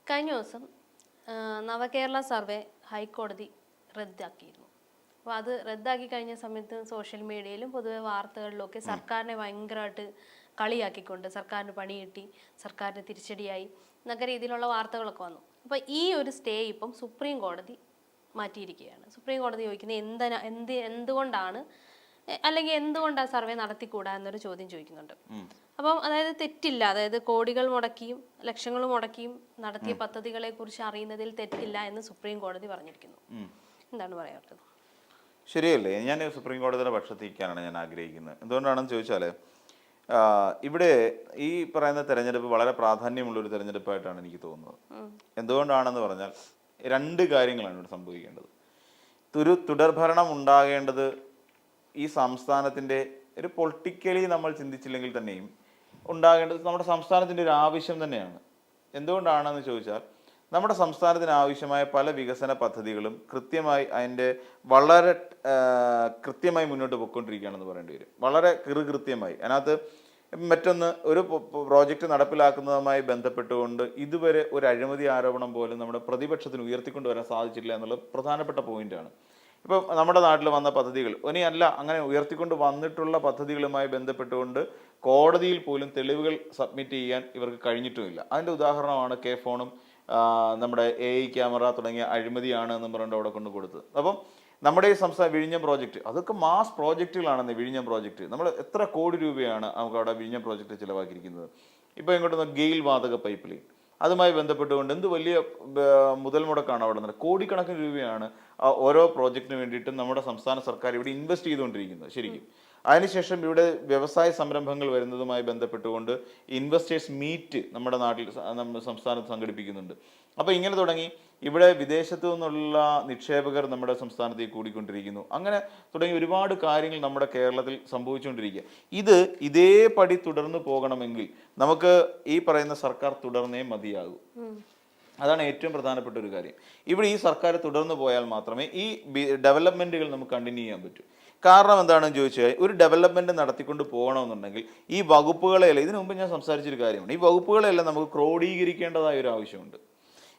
കഴിഞ്ഞ ദിവസം നവകേരള സർവേ ഹൈക്കോടതി റദ്ദാക്കിയിരുന്നു. അപ്പോൾ അത് റദ്ദാക്കി കഴിഞ്ഞ സമയത്ത് സോഷ്യൽ മീഡിയയിലും പൊതുവെ വാർത്തകളിലൊക്കെ സർക്കാരിനെ ഭയങ്കരമായിട്ട് കളിയാക്കിക്കൊണ്ട് സർക്കാരിന് പണി കിട്ടി, സർക്കാരിന് തിരിച്ചടിയായി എന്നൊക്കെ രീതിയിലുള്ള വാർത്തകളൊക്കെ വന്നു. അപ്പോൾ ഈ ഒരു സ്റ്റേ ഇപ്പം സുപ്രീം കോടതി മാറ്റിയിരിക്കുകയാണ്. സുപ്രീം കോടതി ചോദിക്കുന്നത് എന്തുകൊണ്ടാണ് അല്ലെങ്കിൽ എന്തുകൊണ്ടാണ് സർവേ നടത്തിക്കൂടാ എന്നൊരു ചോദ്യം ചോദിക്കുന്നുണ്ട്. അപ്പം അതായത് തെറ്റില്ല, അതായത് കോടികൾ മുടക്കിയും ലക്ഷങ്ങൾ മുടക്കിയും നടത്തിയ പദ്ധതികളെ കുറിച്ച് അറിയുന്നതിൽ തെറ്റില്ല എന്ന് സുപ്രീം കോടതി പറഞ്ഞിരിക്കുന്നു. എന്താണ് പറയാനുള്ളത്? ശരിയല്ലേ? ഞാൻ സുപ്രീം കോടതിയുടെ പക്ഷത്തിരിക്കാനാണ് ഞാൻ ആഗ്രഹിക്കുന്നത്. എന്തുകൊണ്ടാണെന്ന് ചോദിച്ചാൽ ഇവിടെ ഈ പറയുന്ന തെരഞ്ഞെടുപ്പ് വളരെ പ്രാധാന്യമുള്ളൊരു തെരഞ്ഞെടുപ്പായിട്ടാണ് എനിക്ക് തോന്നുന്നത്. എന്തുകൊണ്ടാണെന്ന് പറഞ്ഞാൽ രണ്ട് കാര്യങ്ങളാണ് ഇവിടെ സംഭവിക്കേണ്ടത്. തുടർഭരണം ഉണ്ടാകേണ്ടത് ഈ സംസ്ഥാനത്തിൻ്റെ ഒരു പൊളിറ്റിക്കലി നമ്മൾ ചിന്തിച്ചില്ലെങ്കിൽ തന്നെയും ഉണ്ടാകേണ്ടത് നമ്മുടെ സംസ്ഥാനത്തിൻ്റെ ഒരു ആവശ്യം തന്നെയാണ്. എന്തുകൊണ്ടാണെന്ന് ചോദിച്ചാൽ നമ്മുടെ സംസ്ഥാനത്തിന് ആവശ്യമായ പല വികസന പദ്ധതികളും കൃത്യമായി അതിൻ്റെ വളരെ കൃത്യമായി മുന്നോട്ട് പോയിക്കൊണ്ടിരിക്കുകയാണെന്ന് പറയേണ്ടി വരും. വളരെ കൃത്യമായി. അതിനകത്ത് മറ്റൊന്ന്, ഒരു പ്രോജക്റ്റ് നടപ്പിലാക്കുന്നതുമായി ബന്ധപ്പെട്ടുകൊണ്ട് ഇതുവരെ ഒരു അഴിമതി ആരോപണം പോലും നമ്മുടെ പ്രതിപക്ഷത്തിന് ഉയർത്തിക്കൊണ്ടുവരാൻ സാധിച്ചിട്ടില്ല എന്നുള്ള പ്രധാനപ്പെട്ട പോയിന്റാണ്. ഇപ്പം നമ്മുടെ നാട്ടിൽ വന്ന പദ്ധതികൾ ഇനിയല്ല, അങ്ങനെ ഉയർത്തിക്കൊണ്ട് വന്നിട്ടുള്ള പദ്ധതികളുമായി ബന്ധപ്പെട്ടുകൊണ്ട് കോടതിയിൽ പോലും തെളിവുകൾ സബ്മിറ്റ് ചെയ്യാൻ ഇവർക്ക് കഴിഞ്ഞിട്ടുമില്ല. അതിൻ്റെ ഉദാഹരണമാണ് കെ ഫോണും നമ്മുടെ AI ക്യാമറ തുടങ്ങിയ അഴിമതിയാണ് എന്ന് പറഞ്ഞിട്ട് അവിടെ കൊണ്ട് കൊടുത്തത്. അപ്പം നമ്മുടെ ഈ സംസ്ഥാന വിഴിഞ്ഞം പ്രോജക്റ്റ്, അതൊക്കെ മാസ് പ്രോജക്റ്റുകളാണെന്ന്. വിഴിഞ്ഞം പ്രോജക്റ്റ് നമ്മൾ എത്ര കോടി രൂപയാണ് നമുക്ക് അവിടെ വിഴിഞ്ഞം പ്രോജക്റ്റ് ചിലവാക്കിയിരിക്കുന്നത്. ഇപ്പോൾ ഇങ്ങോട്ട് ഗെയിൽ വാതക പൈപ്പ് ലൈൻ, അതുമായി ബന്ധപ്പെട്ടുകൊണ്ട് എന്ത് വലിയ മുതൽ മുടക്കാണ് അവിടെ നിന്ന്. കോടിക്കണക്കിന് രൂപയാണ് ഓരോ പ്രോജക്റ്റിന് വേണ്ടിയിട്ടും നമ്മുടെ സംസ്ഥാന സർക്കാർ ഇവിടെ ഇൻവെസ്റ്റ് ചെയ്തുകൊണ്ടിരിക്കുന്നത്. ശരിക്കും അതിനുശേഷം ഇവിടെ വ്യവസായ സംരംഭങ്ങൾ വരുന്നതുമായി ബന്ധപ്പെട്ടുകൊണ്ട് ഇൻവെസ്റ്റേഴ്സ് മീറ്റ് നമ്മുടെ നാട്ടിൽ നമ്മുടെ സംസ്ഥാനത്ത് സംഘടിപ്പിക്കുന്നുണ്ട്. അപ്പോൾ ഇങ്ങനെ തുടങ്ങി ഇവിടെ വിദേശത്തു നിന്നുള്ള നിക്ഷേപകർ നമ്മുടെ സംസ്ഥാനത്തേക്ക് കൂടിക്കൊണ്ടിരിക്കുന്നു. അങ്ങനെ തുടങ്ങി ഒരുപാട് കാര്യങ്ങൾ നമ്മുടെ കേരളത്തിൽ സംഭവിച്ചുകൊണ്ടിരിക്കുക. ഇതേപടി തുടർന്ന് പോകണമെങ്കിൽ നമുക്ക് ഈ പറയുന്ന സർക്കാർ തുടർന്നേ മതിയാകൂ. അതാണ് ഏറ്റവും പ്രധാനപ്പെട്ട ഒരു കാര്യം. ഇവിടെ ഈ സർക്കാർ തുടർന്ന് പോയാൽ മാത്രമേ ഈ ഡെവലപ്മെന്റുകൾ നമുക്ക് കണ്ടിന്യൂ ചെയ്യാൻ പറ്റൂ. കാരണം എന്താണെന്ന് ചോദിച്ചാൽ ഒരു ഡെവലപ്മെന്റ് നടത്തിക്കൊണ്ട് പോകണമെന്നുണ്ടെങ്കിൽ ഈ വകുപ്പുകളെല്ലാം, ഇതിനു മുമ്പ് ഞാൻ സംസാരിച്ചൊരു കാര്യമാണ്, ഈ വകുപ്പുകളെല്ലാം നമുക്ക് ക്രോഡീകരിക്കേണ്ടതായ ഒരു ആവശ്യമുണ്ട്.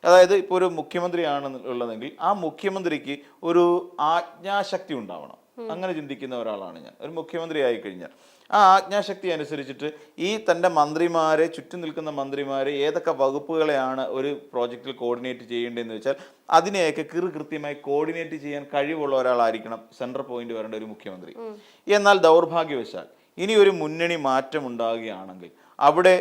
അതായത് ഇപ്പോൾ ഒരു മുഖ്യമന്ത്രിയാണ് ഉള്ളതെങ്കിൽ ആ മുഖ്യമന്ത്രിക്ക് ഒരു ആജ്ഞാശക്തി ഉണ്ടാവണം. അങ്ങനെ ചിന്തിക്കുന്ന ഒരാളാണ് ഞാൻ. ഒരു മുഖ്യമന്ത്രി ആയിക്കഴിഞ്ഞാൽ ആ ആജ്ഞാശക്തി അനുസരിച്ചിട്ട് ഈ തൻ്റെ മന്ത്രിമാരെ, ചുറ്റും നിൽക്കുന്ന മന്ത്രിമാരെ ഏതൊക്കെ വകുപ്പുകളെയാണ് ഒരു പ്രോജക്റ്റിൽ കോർഡിനേറ്റ് ചെയ്യേണ്ടതെന്ന് വെച്ചാൽ അതിനെയൊക്കെ കൃത്യമായി കോർഡിനേറ്റ് ചെയ്യാൻ കഴിവുള്ള ഒരാളായിരിക്കണം സെൻട്രൽ പോയിന്റ് വരേണ്ട ഒരു മുഖ്യമന്ത്രി. എന്നാൽ ദൗർഭാഗ്യവശാൽ ഇനി ഒരു മുന്നണി മാറ്റം ഉണ്ടാകുകയാണെങ്കിൽ അവിടെ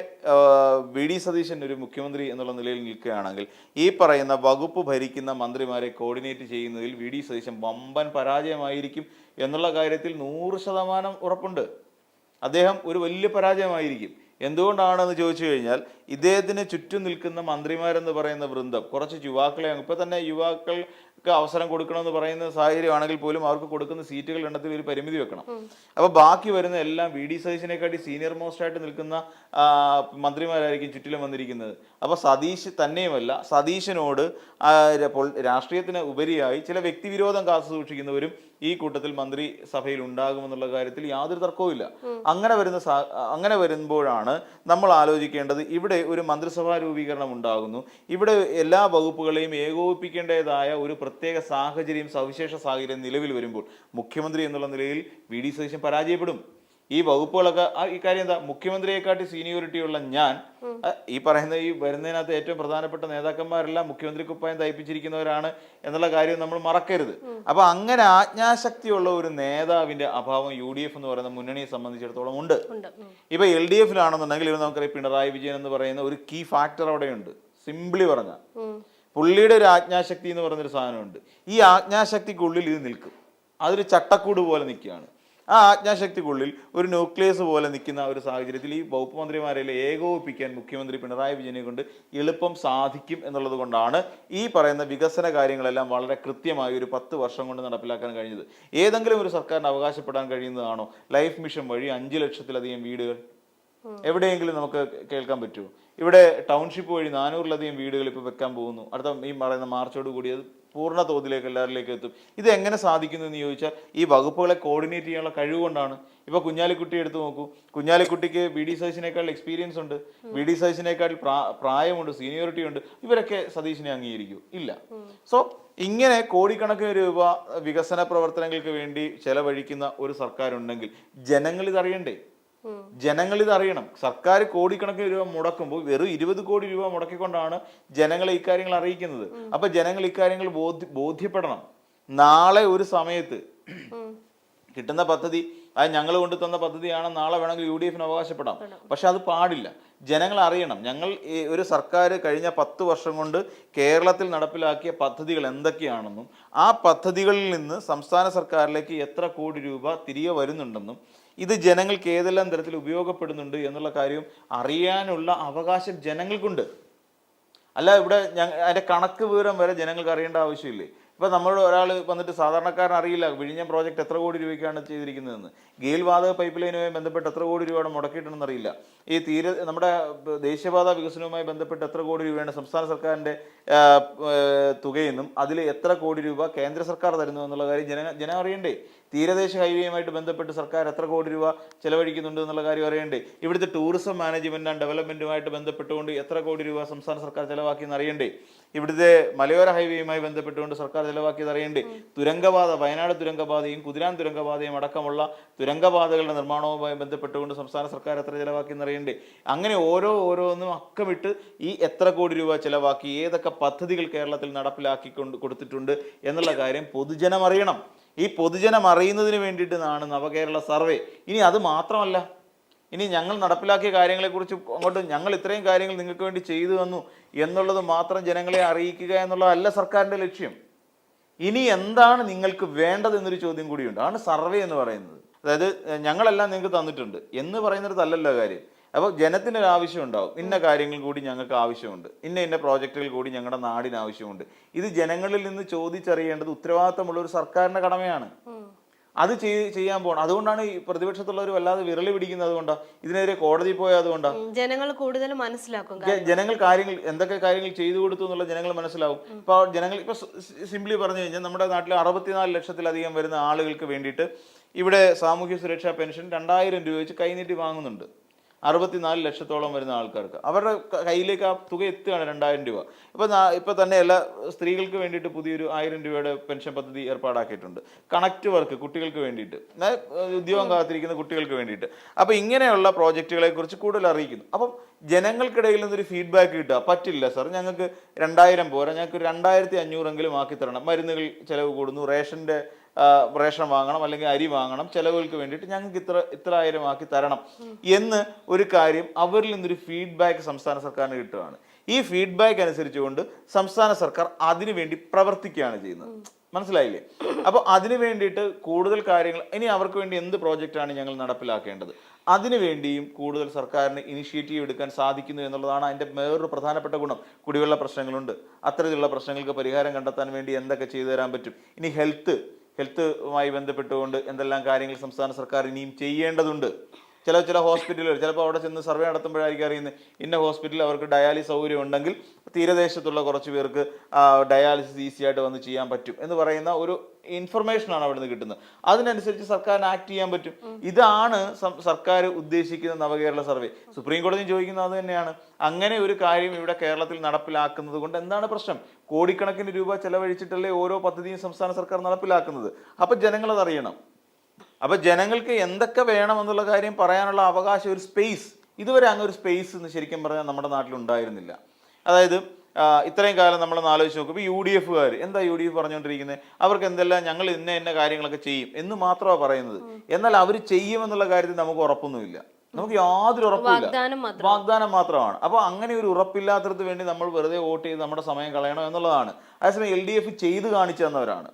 VD സതീശൻ ഒരു മുഖ്യമന്ത്രി എന്നുള്ള നിലയിൽ നിൽക്കുകയാണെങ്കിൽ ഈ പറയുന്ന വകുപ്പ് ഭരിക്കുന്ന മന്ത്രിമാരെ കോർഡിനേറ്റ് ചെയ്യുന്നതിൽ VD സതീശൻ വമ്പൻ പരാജയമായിരിക്കും എന്നുള്ള കാര്യത്തിൽ 100% ഉറപ്പുണ്ട്. അദ്ദേഹം ഒരു വലിയ പരാജയമായിരിക്കും. എന്തുകൊണ്ടാണെന്ന് ചോദിച്ചു കഴിഞ്ഞാൽ ഇദ്ദേഹത്തിന് ചുറ്റും നിൽക്കുന്ന മന്ത്രിമാരെന്ന് പറയുന്ന വൃന്ദം കുറച്ച് യുവാക്കളെ, ഇപ്പൊ തന്നെ യുവാക്കൾക്ക് അവസരം കൊടുക്കണമെന്ന് പറയുന്ന സാഹചര്യമാണെങ്കിൽ പോലും അവർക്ക് കൊടുക്കുന്ന സീറ്റുകളുടെ എണ്ണത്തിൽ ഒരു പരിമിതി വെക്കണം. അപ്പൊ ബാക്കി വരുന്ന എല്ലാം VD സതീശനെക്കാട്ടി സീനിയർ മോസ്റ്റ് ആയിട്ട് നിൽക്കുന്ന മന്ത്രിമാരായിരിക്കും ചുറ്റിലും വന്നിരിക്കുന്നത്. അപ്പൊ സതീഷ് തന്നെയുമല്ല, സതീശനോട് രാഷ്ട്രീയത്തിന് ഉപരിയായി ചില വ്യക്തിവിരോധം കാത്തു സൂക്ഷിക്കുന്നവരും ഈ കൂട്ടത്തിൽ മന്ത്രിസഭയിൽ ഉണ്ടാകുമെന്നുള്ള കാര്യത്തിൽ യാതൊരു തർക്കവുമില്ല. അങ്ങനെ വരുമ്പോഴാണ് നമ്മൾ ആലോചിക്കേണ്ടത്, ഇവിടെ ഒരു മന്ത്രിസഭാ രൂപീകരണം ഉണ്ടാകുന്നു, ഇവിടെ എല്ലാ വകുപ്പുകളെയും ഏകോപിപ്പിക്കേണ്ടതായ ഒരു പ്രത്യേക സാഹചര്യം, സവിശേഷ സാഹചര്യം നിലവിൽ വരുമ്പോൾ മുഖ്യമന്ത്രി എന്നുള്ള നിലയിൽ VD സതീശൻ പരാജയപ്പെടും. ഈ വകുപ്പുകളൊക്കെ ഈ കാര്യം എന്താ, മുഖ്യമന്ത്രിയെക്കാട്ടി സീനിയോറിറ്റി ഉള്ള ഞാൻ ഈ പറയുന്ന ഈ വരുന്നതിനകത്ത് ഏറ്റവും പ്രധാനപ്പെട്ട നേതാക്കന്മാരെല്ലാം മുഖ്യമന്ത്രി കുപ്പായം തയ്പ്പിച്ചിരിക്കുന്നവരാണ് എന്നുള്ള കാര്യം നമ്മൾ മറക്കരുത്. അപ്പൊ അങ്ങനെ ആജ്ഞാശക്തിയുള്ള ഒരു നേതാവിന്റെ അഭാവം UDF എന്ന് പറയുന്ന മുന്നണിയെ സംബന്ധിച്ചിടത്തോളം ഉണ്ട്. ഇപ്പൊ LDF-ലാണെന്നുണ്ടെങ്കിൽ ഇവർ നമുക്കറിയാം പിണറായി വിജയൻ എന്ന് പറയുന്ന ഒരു കീ ഫാക്ടർ അവിടെയുണ്ട്. സിംപ്ലി പറഞ്ഞ പുള്ളിയുടെ ഒരു ആജ്ഞാശക്തി എന്ന് പറയുന്നൊരു സാധനമുണ്ട്. ഈ ആജ്ഞാശക്തിക്കുള്ളിൽ ഇത് നിൽക്കും. അതൊരു ചട്ടക്കൂട് പോലെ നിൽക്കുകയാണ്. ആ ആജ്ഞാശക്തിക്കുള്ളിൽ ഒരു ന്യൂക്ലിയസ് പോലെ നിൽക്കുന്ന ഒരു സാഹചര്യത്തിൽ ഈ വകുപ്പ് മന്ത്രിമാരെല്ലാം ഏകോപിപ്പിക്കാൻ മുഖ്യമന്ത്രി പിണറായി വിജയനെ കൊണ്ട് എളുപ്പം സാധിക്കും എന്നുള്ളത് കൊണ്ടാണ് ഈ പറയുന്ന വികസന കാര്യങ്ങളെല്ലാം വളരെ കൃത്യമായി ഒരു 10 വർഷം കൊണ്ട് നടപ്പിലാക്കാൻ കഴിഞ്ഞത്. ഏതെങ്കിലും ഒരു സർക്കാരിന് അവകാശപ്പെടാൻ കഴിയുന്നതാണോ ലൈഫ് മിഷൻ വഴി 5 ലക്ഷത്തിലധികം വീടുകൾ? എവിടെയെങ്കിലും നമുക്ക് കേൾക്കാൻ പറ്റുമോ? ഇവിടെ ടൗൺഷിപ്പ് വഴി 400-ലധികം വീടുകൾ ഇപ്പോൾ വെക്കാൻ പോകുന്നു. അടുത്ത ഈ പറയുന്ന മാർച്ചോട് കൂടി അത് പൂർണ്ണ തോതിലേക്ക് എല്ലാവരിലേക്ക് എത്തും. ഇത് എങ്ങനെ സാധിക്കുന്നു എന്ന് ചോദിച്ചാൽ ഈ വകുപ്പുകളെ കോർഡിനേറ്റ് ചെയ്യാനുള്ള കഴിവ് കൊണ്ടാണ്. ഇപ്പൊ കുഞ്ഞാലിക്കുട്ടി എടുത്തു നോക്കൂ. കുഞ്ഞാലിക്കുട്ടിക്ക് BD സതീശിനേക്കാൾ എക്സ്പീരിയൻസ് ഉണ്ട്, BD സതീശിനേക്കാൾ പ്രായമുണ്ട്, സീനിയോറിറ്റി ഉണ്ട്. ഇവരൊക്കെ സതീശിനെ അംഗീകരിക്കൂ? ഇല്ല. സോ ഇങ്ങനെ കോടിക്കണക്കിന് രൂപ വികസന പ്രവർത്തനങ്ങൾക്ക് വേണ്ടി ചെലവഴിക്കുന്ന ഒരു സർക്കാർ ഉണ്ടെങ്കിൽ ജനങ്ങൾ ഇതറിയണ്ടേ? ജനങ്ങൾ ഇതറിയണം. സർക്കാർ കോടിക്കണക്കിന് രൂപ മുടക്കുമ്പോൾ വെറും 20 കോടി രൂപ മുടക്കിക്കൊണ്ടാണ് ജനങ്ങളെ ഇക്കാര്യങ്ങൾ അറിയിക്കുന്നത്. അപ്പൊ ജനങ്ങൾ ഇക്കാര്യങ്ങൾ ബോധ്യപ്പെടണം. നാളെ ഒരു സമയത്ത് കിട്ടുന്ന പദ്ധതി അത് ഞങ്ങൾ കൊണ്ടു തന്ന പദ്ധതിയാണ് നാളെ വേണമെങ്കിൽ UDF അവകാശപ്പെടാം. പക്ഷെ അത് പാടില്ല. ജനങ്ങൾ അറിയണം. ഞങ്ങൾ ഒരു സർക്കാർ കഴിഞ്ഞ 10 വർഷം കൊണ്ട് കേരളത്തിൽ നടപ്പിലാക്കിയ പദ്ധതികൾ എന്തൊക്കെയാണെന്നും ആ പദ്ധതികളിൽ നിന്ന് സംസ്ഥാന സർക്കാരിലേക്ക് എത്ര കോടി രൂപ തിരികെ വരുന്നുണ്ടെന്നും ഇത് ജനങ്ങൾക്ക് ഏതെല്ലാം തരത്തിൽ ഉപയോഗപ്പെടുന്നുണ്ട് എന്നുള്ള കാര്യം അറിയാനുള്ള അവകാശം ജനങ്ങൾക്കുണ്ട്. അല്ല ഇവിടെ അതിന്റെ കണക്ക് വിവരം വരെ ജനങ്ങൾക്ക് അറിയേണ്ട ആവശ്യമില്ലേ? ഇപ്പൊ നമ്മളോട് ഒരാൾ വന്നിട്ട് സാധാരണക്കാരൻ അറിയില്ല വിഴിഞ്ഞം പ്രോജക്റ്റ് എത്ര കോടി രൂപയ്ക്കാണ് ചെയ്തിരിക്കുന്നതെന്ന്, ഗെയിൽ വാതക പൈപ്പ് ലൈനുമായി ബന്ധപ്പെട്ട് എത്ര കോടി രൂപയാണ് മുടക്കിയിട്ടുണ്ടെന്ന് അറിയില്ല, ഈ നമ്മുടെ ദേശീയപാത വികസനവുമായി ബന്ധപ്പെട്ട് എത്ര കോടി രൂപയാണ് സംസ്ഥാന സർക്കാരിന്റെ തുകയെന്നും അതിൽ എത്ര കോടി രൂപ കേന്ദ്ര സർക്കാർ തരുന്നു എന്നുള്ള കാര്യം ജനം അറിയണ്ടേ? തീരദേശ ഹൈവേയുമായിട്ട് ബന്ധപ്പെട്ട് സർക്കാർ എത്ര കോടി രൂപ ചെലവഴിക്കുന്നുണ്ട് എന്നുള്ള കാര്യം അറിയണ്ടേ? ഇവിടുത്തെ ടൂറിസം മാനേജ്മെന്റ് ആൻഡ് ഡെവലപ്മെന്റുമായിട്ട് ബന്ധപ്പെട്ടുകൊണ്ട് എത്ര കോടി രൂപ സംസ്ഥാന സർക്കാർ ചെലവാക്കിയെന്ന് അറിയണ്ടേ? ഇവിടുത്തെ മലയോര ഹൈവേയുമായി ബന്ധപ്പെട്ടുകൊണ്ട് സർക്കാർ ചെലവാക്കിയത് അറിയണ്ടേ? തുരങ്കപാത, വയനാട് തുരങ്കപാതയും കുതിരാൻ തുരങ്കപാതയും അടക്കമുള്ള തുരങ്കപാതകളുടെ നിർമ്മാണവുമായി ബന്ധപ്പെട്ടുകൊണ്ട് സംസ്ഥാന സർക്കാർ എത്ര ചെലവാക്കിയെന്ന് അറിയണ്ടേ? അങ്ങനെ ഓരോന്നും അക്കമിട്ട് ഈ എത്ര കോടി രൂപ ചെലവാക്കി, ഏതൊക്കെ പദ്ധതികൾ കേരളത്തിൽ നടപ്പിലാക്കി കൊടുത്തിട്ടുണ്ട് എന്നുള്ള കാര്യം പൊതുജനം അറിയണം. ഈ പൊതുജനം അറിയുന്നതിന് വേണ്ടിയിട്ടാണ് നവകേരള സർവേ. ഇനി അത് മാത്രമല്ല, ഇനി ഞങ്ങൾ നടപ്പിലാക്കിയ കാര്യങ്ങളെക്കുറിച്ച് അങ്ങോട്ട് ഞങ്ങൾ ഇത്രയും കാര്യങ്ങൾ നിങ്ങൾക്ക് വേണ്ടി ചെയ്തു തന്നു എന്നുള്ളത് മാത്രം ജനങ്ങളെ അറിയിക്കുക എന്നുള്ളതല്ല സർക്കാരിൻ്റെ ലക്ഷ്യം. ഇനി എന്താണ് നിങ്ങൾക്ക് വേണ്ടതെന്നൊരു ചോദ്യം കൂടിയുണ്ട്. ആണ് സർവേ എന്ന് പറയുന്നത്. അതായത് ഞങ്ങളെല്ലാം നിങ്ങൾക്ക് തന്നിട്ടുണ്ട് എന്ന് പറയുന്നിടത്തല്ലല്ലോ കാര്യം. അപ്പോൾ ജനത്തിനൊരു ആവശ്യം ഉണ്ടാവും, ഇന്ന കാര്യങ്ങൾ കൂടി ഞങ്ങൾക്ക് ആവശ്യമുണ്ട്, ഇന്ന പ്രോജക്റ്റുകൾ കൂടി ഞങ്ങളുടെ നാടിന് ആവശ്യമുണ്ട്. ഇത് ജനങ്ങളിൽ നിന്ന് ചോദിച്ചറിയേണ്ടത് ഉത്തരവാദിത്തമുള്ള ഒരു സർക്കാരിന്റെ കടമയാണ്. അത് ചെയ്യാൻ പോകണം. അതുകൊണ്ടാണ് ഈ പ്രതിപക്ഷത്തുള്ളവർ വല്ലാതെ വിരളി പിടിക്കുന്നത്. അതുകൊണ്ടാണ് ഇതിനെതിരെ കോടതി പോയത്. അതുകൊണ്ടാണ് ജനങ്ങൾ കൂടുതൽ മനസ്സിലാക്കും. ജനങ്ങൾ കാര്യങ്ങൾ എന്തൊക്കെ കാര്യങ്ങൾ ചെയ്തു കൊടുത്തു എന്നുള്ള ജനങ്ങൾ മനസ്സിലാവും. ഇപ്പൊ ജനങ്ങൾ ഇപ്പൊ സിംപ്ലി പറഞ്ഞു കഴിഞ്ഞാൽ നമ്മുടെ നാട്ടിൽ 64 ലക്ഷത്തിലധികം വരുന്ന ആളുകൾക്ക് വേണ്ടിയിട്ട് ഇവിടെ സാമൂഹ്യ സുരക്ഷാ പെൻഷൻ 2000 രൂപ വെച്ച് കൈനീട്ടി വാങ്ങുന്നുണ്ട്. 64 ലക്ഷത്തോളം വരുന്ന ആൾക്കാർക്ക് അവരുടെ കയ്യിലേക്ക് ആ തുക എത്തുകയാണ് 2000 രൂപ. ഇപ്പൊ തന്നെ എല്ലാ സ്ത്രീകൾക്ക് വേണ്ടിയിട്ട് പുതിയൊരു 1000 രൂപയുടെ പെൻഷൻ പദ്ധതി ഏർപ്പാടാക്കിയിട്ടുണ്ട്. കണക്ട് വർക്ക് കുട്ടികൾക്ക് വേണ്ടിയിട്ട്, ഉദ്യോഗം കാത്തിരിക്കുന്ന കുട്ടികൾക്ക് വേണ്ടിയിട്ട്. അപ്പൊ ഇങ്ങനെയുള്ള പ്രോജക്റ്റുകളെ കുറിച്ച് കൂടുതൽ അറിയിക്കുന്നു. അപ്പം ജനങ്ങൾക്കിടയിൽ നിന്നൊരു ഫീഡ്ബാക്ക് കിട്ടുക, പറ്റില്ല സാർ, ഞങ്ങൾക്ക് 2000 പോരാ, ഞങ്ങൾക്ക് 2500 ആക്കി തരണം, മരുന്നുകൾ ചെലവ് കൂടുന്നു, റേഷൻ വാങ്ങണം, അല്ലെങ്കിൽ അരി വാങ്ങണം, ചെലവുകൾക്ക് വേണ്ടിയിട്ട് ഞങ്ങൾക്ക് ഇത്ര ആയിരം ആക്കി തരണം എന്ന് ഒരു കാര്യം അവരിൽ നിന്നൊരു ഫീഡ്ബാക്ക് സംസ്ഥാന സർക്കാരിന് കിട്ടുകയാണ്. ഈ ഫീഡ്ബാക്ക് അനുസരിച്ചുകൊണ്ട് സംസ്ഥാന സർക്കാർ അതിനുവേണ്ടി പ്രവർത്തിക്കുകയാണ് ചെയ്യുന്നത്. മനസ്സിലായില്ലേ? അപ്പോൾ അതിനു വേണ്ടിയിട്ട് കൂടുതൽ കാര്യങ്ങൾ, ഇനി അവർക്ക് വേണ്ടി എന്ത് പ്രോജക്റ്റാണ് ഞങ്ങൾ നടപ്പിലാക്കേണ്ടത്, അതിനുവേണ്ടിയും കൂടുതൽ സർക്കാരിന് ഇനിഷ്യേറ്റീവ് എടുക്കാൻ സാധിക്കുന്നു എന്നുള്ളതാണ് അതിൻ്റെ വേറൊരു പ്രധാനപ്പെട്ട ഗുണം. കുടിവെള്ള പ്രശ്നങ്ങളുണ്ട്, അത്തരത്തിലുള്ള പ്രശ്നങ്ങൾക്ക് പരിഹാരം കണ്ടെത്താൻ വേണ്ടി എന്തൊക്കെ ചെയ്തു തരാൻ പറ്റും. ഇനി ഹെൽത്തുമായി ബന്ധപ്പെട്ടുകൊണ്ട് എന്തെല്ലാം കാര്യങ്ങൾ സംസ്ഥാന സർക്കാർ ഇനിയും ചെയ്യേണ്ടതുണ്ട്. ചില ഹോസ്പിറ്റലുകൾ ചിലപ്പോൾ അവിടെ ചെന്ന് സർവേ നടത്തുമ്പോഴായിരിക്കും അറിയുന്നത് ഇന്ന ഹോസ്പിറ്റലിൽ അവർക്ക് ഡയാലിസിസ് സൗകര്യം ഉണ്ടെങ്കിൽ തീരദേശത്തുള്ള കുറച്ച് പേർക്ക് ഡയാലിസിസ് ഈസി ആയിട്ട് വന്ന് ചെയ്യാൻ പറ്റും എന്ന് പറയുന്ന ഒരു ഇൻഫർമേഷനാണ് അവിടെ നിന്ന് കിട്ടുന്നത്. അതിനനുസരിച്ച് സർക്കാരിന് ആക്ട് ചെയ്യാൻ പറ്റും. ഇതാണ് സർക്കാർ ഉദ്ദേശിക്കുന്ന നവകേരള സർവേ. സുപ്രീം കോടതി ചോദിക്കുന്നത് അത് തന്നെയാണ്. അങ്ങനെ ഒരു കാര്യം ഇവിടെ കേരളത്തിൽ നടപ്പിലാക്കുന്നത് കൊണ്ട് എന്താണ് പ്രശ്നം? കോടിക്കണക്കിന് രൂപ ചെലവഴിച്ചിട്ടല്ലേ ഓരോ പദ്ധതിയും സംസ്ഥാന സർക്കാർ നടപ്പിലാക്കുന്നത്. അപ്പൊ ജനങ്ങളത് അറിയണം. അപ്പൊ ജനങ്ങൾക്ക് എന്തൊക്കെ വേണമെന്നുള്ള കാര്യം പറയാനുള്ള അവകാശം, ഒരു സ്പേസ്, ഇതുവരെ അങ്ങനെ ഒരു സ്പേസ് ശരിക്കും പറഞ്ഞാൽ നമ്മുടെ നാട്ടിൽ ഉണ്ടായിരുന്നില്ല. അതായത് ഇത്രയും കാലം നമ്മളൊന്ന് ആലോചിച്ച് നോക്കും. ഇപ്പോൾ UDF എന്താ UDF പറഞ്ഞുകൊണ്ടിരിക്കുന്നത്? അവർക്ക് എന്തെല്ലാം ഞങ്ങൾ ഇന്ന കാര്യങ്ങളൊക്കെ ചെയ്യും എന്ന് മാത്രമാണ് പറയുന്നത്. എന്നാൽ അവർ ചെയ്യുമെന്നുള്ള കാര്യത്തിൽ നമുക്ക് ഉറപ്പൊന്നുമില്ല. നമുക്ക് യാതൊരു ഉറപ്പില്ല, വാഗ്ദാനം മാത്രമാണ്. അപ്പോൾ അങ്ങനെ ഒരു ഉറപ്പില്ലാത്തത് വേണ്ടി നമ്മൾ വെറുതെ വോട്ട് ചെയ്ത് നമ്മുടെ സമയം കളയണം എന്നുള്ളതാണ്. അതേസമയം LDF ചെയ്ത് കാണിച്ചു തന്നവരാണ്.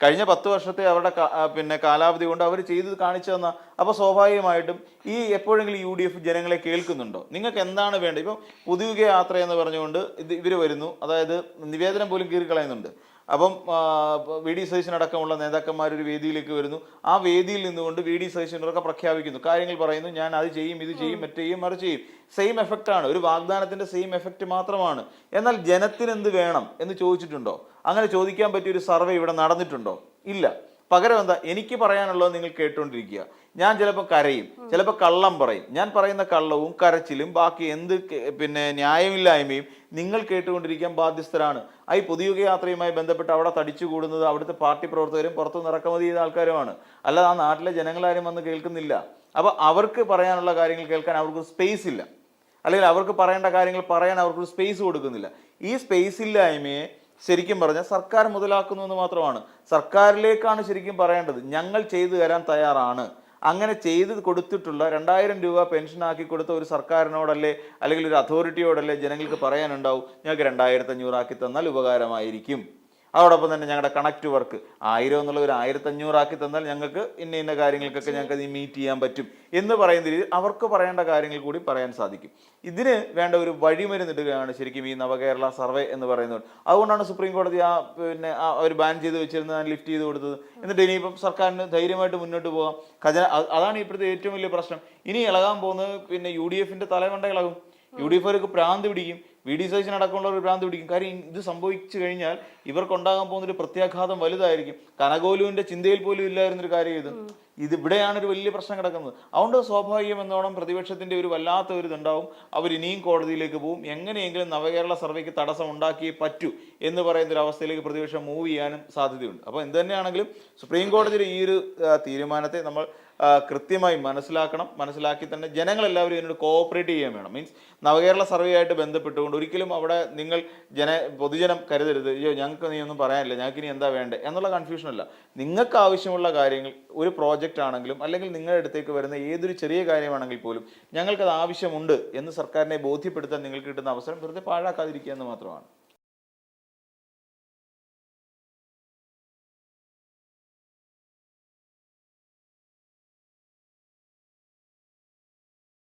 കഴിഞ്ഞ 10 വർഷത്തെ അവരുടെ കാലാവധി കൊണ്ട് അവർ ചെയ്ത് കാണിച്ചു തന്ന. അപ്പോൾ സ്വാഭാവികമായിട്ടും ഈ എപ്പോഴെങ്കിലും UDF ജനങ്ങളെ കേൾക്കുന്നുണ്ടോ? നിങ്ങൾക്ക് എന്താണ് വേണ്ടത്? ഇപ്പം പുതുയുഗ യാത്ര എന്ന് പറഞ്ഞുകൊണ്ട് ഇവർ വരുന്നു, അതായത് നിവേദനം പോലും കീറിക്കളയുന്നുണ്ട്. അപ്പം VD സതീശൻ അടക്കമുള്ള നേതാക്കന്മാർ ഒരു വേദിയിലേക്ക് വരുന്നു. ആ വേദിയിൽ നിന്നുകൊണ്ട് VD സതീശനൊക്കെ പ്രഖ്യാപിക്കുന്നു, കാര്യങ്ങൾ പറയുന്നു, ഞാൻ അത് ചെയ്യും, ഇത് ചെയ്യും, മറ്റേ ചെയ്യും, മറിച്ച് ചെയ്യും. സെയിം എഫക്റ്റ് ആണ്, ഒരു വാഗ്ദാനത്തിന്റെ സെയിം എഫക്റ്റ് മാത്രമാണ്. എന്നാൽ ജനത്തിന് എന്ത് വേണം എന്ന് ചോദിച്ചിട്ടുണ്ടോ? അങ്ങനെ ചോദിക്കാൻ പറ്റിയ ഒരു സർവേ ഇവിടെ നടന്നിട്ടുണ്ടോ? ഇല്ല. പകരം എന്താ, എനിക്ക് പറയാനുള്ളത് നിങ്ങൾ കേട്ടുകൊണ്ടിരിക്കുക. ഞാൻ ചിലപ്പോൾ കരയും, ചിലപ്പോൾ കള്ളം പറയും. ഞാൻ പറയുന്ന കള്ളവും കരച്ചിലും ബാക്കി എന്ത് പിന്നെ ന്യായമില്ലായ്മയും നിങ്ങൾ കേട്ടുകൊണ്ടിരിക്കാൻ ബാധ്യസ്ഥരാണ്. ഈ പൊതുയുഗ യാത്രയുമായി ബന്ധപ്പെട്ട് അവിടെ തടിച്ചു കൂടുന്നത് അവിടുത്തെ പാർട്ടി പ്രവർത്തകരും പുറത്തുനിന്ന് ഇറക്കുമതി ചെയ്ത ആൾക്കാരുമാണ്. അല്ലാതെ ആ നാട്ടിലെ ജനങ്ങളാരും വന്ന് കേൾക്കുന്നില്ല. അപ്പോൾ അവർക്ക് പറയാനുള്ള കാര്യങ്ങൾ കേൾക്കാൻ അവർക്ക് സ്പേസ് ഇല്ല, അല്ലെങ്കിൽ അവർക്ക് പറയേണ്ട കാര്യങ്ങൾ പറയാൻ അവർക്കൊരു സ്പേസ് കൊടുക്കുന്നില്ല. ഈ സ്പേസ് ഇല്ലായ്മയെ ശരിക്കും പറഞ്ഞാൽ സർക്കാർ മുതലാക്കുന്നു എന്ന് മാത്രമാണ്. സർക്കാരിലേക്കാണ് ശരിക്കും പറയേണ്ടത്, ഞങ്ങൾ ചെയ്തു തരാൻ തയ്യാറാണ്. അങ്ങനെ ചെയ്ത് കൊടുത്തിട്ടുള്ള 2000 രൂപ പെൻഷനാക്കി കൊടുത്ത ഒരു സർക്കാരിനോടല്ലേ, അല്ലെങ്കിൽ ഒരു അതോറിറ്റിയോടല്ലേ ജനങ്ങൾക്ക് പറയാനുണ്ടാവും, ഞങ്ങൾക്ക് 2500 ആക്കി തന്നാൽ ഉപകാരമായിരിക്കും. അതോടൊപ്പം തന്നെ ഞങ്ങളുടെ കണക്ട് വർക്ക് 1000 എന്നുള്ള ഒരു 1500 ആക്കി തന്നാൽ ഞങ്ങൾക്ക് ഇന്ന കാര്യങ്ങൾക്കൊക്കെ ഞങ്ങൾക്ക് അത് മീറ്റ് ചെയ്യാൻ പറ്റും എന്ന് പറയുന്ന രീതിയിൽ അവർക്ക് പറയേണ്ട കാര്യങ്ങൾ കൂടി പറയാൻ സാധിക്കും. ഇതിന് വേണ്ട ഒരു വഴിമരുന്നിടുകയാണ് ശരിക്കും ഈ നവകേരള സർവേ എന്ന് പറയുന്നത്. അതുകൊണ്ടാണ് സുപ്രീം കോടതി അവർ ബാൻ ചെയ്ത് വെച്ചിരുന്നത് ലിഫ്റ്റ് ചെയ്ത് കൊടുത്തത്. എന്നിട്ട് ഇനിയിപ്പം സർക്കാരിന് ധൈര്യമായിട്ട് മുന്നോട്ട് പോകാം. അതാണ് ഇപ്പോഴത്തെ ഏറ്റവും വലിയ പ്രശ്നം. ഇനി ഇളകാൻ പോകുന്നത് UDFന്റെ തലമണ്ട ഇളകും. UDF ഭ്രാന്ത് പിടിക്കും, VD സതീശൻ അടക്കമുള്ള ഒരു ഭ്രാന്ത് പിടിക്കും. കാര്യം ഇത് സംഭവിച്ചു കഴിഞ്ഞാൽ ഇവർക്കുണ്ടാകാൻ പോകുന്നൊരു പ്രത്യാഘാതം വലുതായിരിക്കും. കനകോലുവിന്റെ ചിന്തയിൽ പോലും ഇല്ലായിരുന്നൊരു കാര്യം ഇവിടെയാണ് ഒരു വലിയ പ്രശ്നം കിടക്കുന്നത്. അതുകൊണ്ട് സ്വാഭാവികം എന്നോണം പ്രതിപക്ഷത്തിന്റെ ഒരു വല്ലാത്ത ഒരു ഇതുണ്ടാവും. അവർ ഇനിയും കോടതിയിലേക്ക് പോകും. എങ്ങനെയെങ്കിലും നവകേരള സർവേക്ക് തടസ്സം ഉണ്ടാക്കിയേ പറ്റൂ എന്ന് പറയുന്ന ഒരു അവസ്ഥയിലേക്ക് പ്രതിപക്ഷം മൂവ് ചെയ്യാനും സാധ്യതയുണ്ട്. അപ്പോൾ എന്ത് തന്നെയാണെങ്കിലും സുപ്രീം കോടതിയുടെ ഈ ഒരു തീരുമാനത്തെ നമ്മൾ കൃത്യമായി മനസ്സിലാക്കി തന്നെ ജനങ്ങളെല്ലാവരും ഇതിനോട് കോഓപ്പറേറ്റ് ചെയ്യാൻ വേണം. മീൻസ് നവകേരള സർവേ ആയിട്ട് ബന്ധപ്പെട്ടുകൊണ്ട് ഒരിക്കലും അവിടെ നിങ്ങൾ പൊതുജനം കരുതരുത്, അയ്യോ ഞങ്ങൾക്ക് നീ ഒന്നും പറയാനില്ല, ഞങ്ങൾക്ക് ഇനി എന്താ വേണ്ടേ എന്നുള്ള കൺഫ്യൂഷൻ അല്ല. നിങ്ങൾക്ക് ആവശ്യമുള്ള കാര്യങ്ങൾ ഒരു പ്രോജക്റ്റ് ആണെങ്കിലും അല്ലെങ്കിൽ നിങ്ങളുടെ അടുത്തേക്ക് വരുന്ന ഏതൊരു ചെറിയ കാര്യമാണെങ്കിൽ പോലും ഞങ്ങൾക്കത് ആവശ്യമുണ്ട് എന്ന് സർക്കാരിനെ ബോധ്യപ്പെടുത്താൻ നിങ്ങൾക്ക് കിട്ടുന്ന അവസരം വെറുതെ പാഴാക്കാതിരിക്കുക എന്ന് മാത്രമാണ്.